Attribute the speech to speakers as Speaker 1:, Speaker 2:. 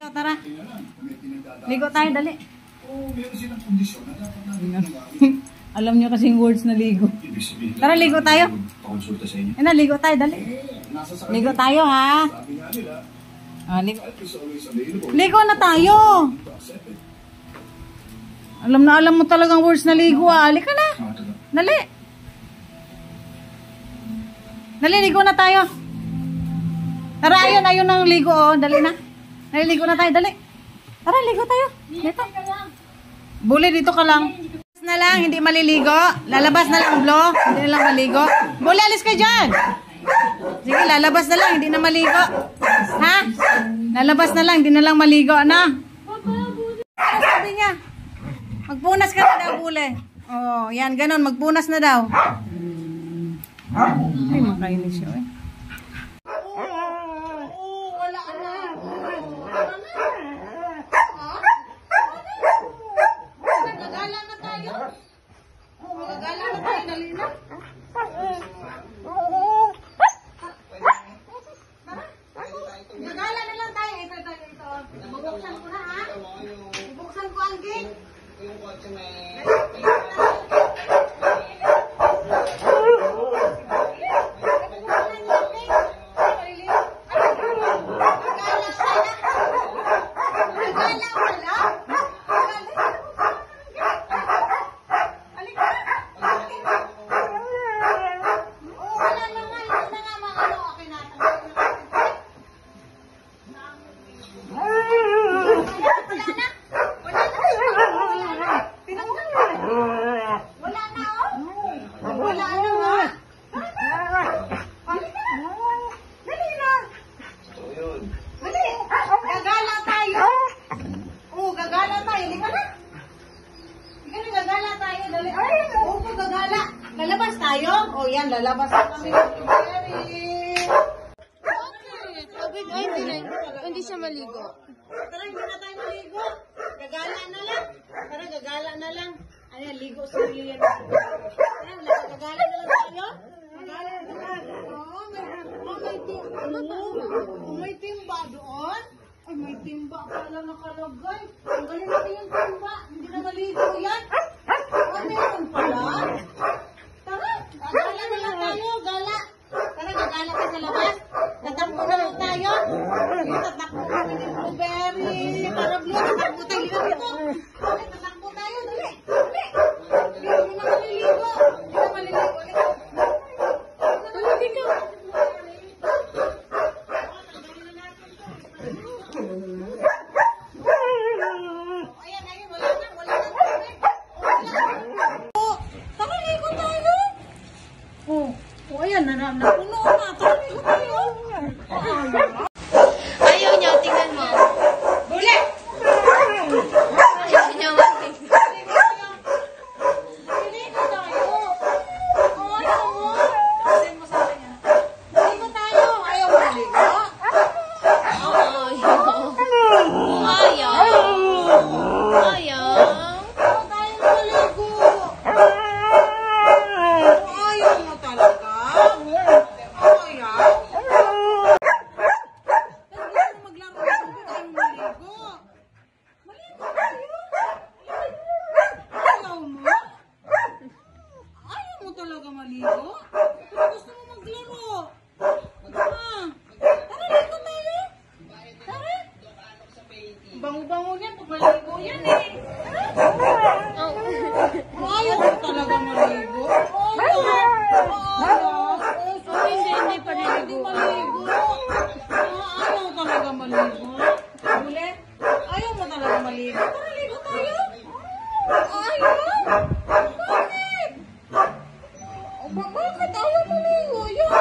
Speaker 1: Tara. Ligo tayo, dali. Alam niyo kasing words na ligo. Tara, ligo tayo. Ligo tayo, dali. Ligo tayo, ha? Ligo na tayo. Alam mo talagang words na ligo, ha? Halika na. Dali. Dali, ligo na tayo. Tara, ayun ang ligo, oh. Dali na. Dali, ligo na tayo, dali. Tara, ligo tayo. Dito. Buli, dito ka lang. Na lang, hindi maliligo. Lalabas na lang, Blo. Hindi na lang maligo. Buli, alis ka dyan. Sige, lalabas na lang, hindi na maligo. Ha? Lalabas na lang, hindi na lang maligo, na. Ano sabi niya? Magpunas ka na daw, Buli. Oh, yan, ganun. Magpunas na daw. Ay, makainis siya, eh. Lalabas tayo? O yan, lalabas na kami.
Speaker 2: Ay, hindi siya maligo.
Speaker 1: Tara, hindi na tayo maligo. Gagala na lang. Tara, gagala na lang. Ayan, ligo sa Lilian. Ayan, gagala na lang tayo. Gagala na lang. May timba doon. Ay, may timba pala nakalagay. Ang galing natin yung timba. Hindi na maligo yan. Ay, meron pala. Tara, gagala na lang tayo. Gala. Tara, gagala tayo sa labas. Tatakbo na lang tayo. Tatakbo kami ng blueberry. Para blue, tatakbo tayo. Liga dito. Tatakbo tayo. Dali. Dali. Hindi na maliligo. Hindi na maliligo. Dali dito. Ayan, ayan. Wala na. Wala na. Tara, ligo tayo. Oh, ayan. Napuno na. Tara, ligo tayo.
Speaker 2: Ayaw niya, tingnan mo.
Speaker 1: Buli!
Speaker 2: Ayaw niya matingnan.
Speaker 1: Ligo tayo. Oh, ayaw mo. Sabihin mo sa kanya. Ligo tayo. Ayaw mo ligo?
Speaker 2: Ayaw. Ayaw. Ayaw.
Speaker 1: Ayaw tayo maligo. Ayaw mo talaga. Ayaw. Talaga maligo? Gusto mo maglaro? Tara, ligo tayo. Tara. Bango-bango yan. Pag maligo yan eh. Ayaw mo talaga maligo?
Speaker 2: Hindi pa naligo.
Speaker 1: Ayaw talaga maligo. Ulit? Ayaw mo talaga maligo? Tara, ligo tayo. Ayaw? Bakit? Bakit ayaw maligo yan?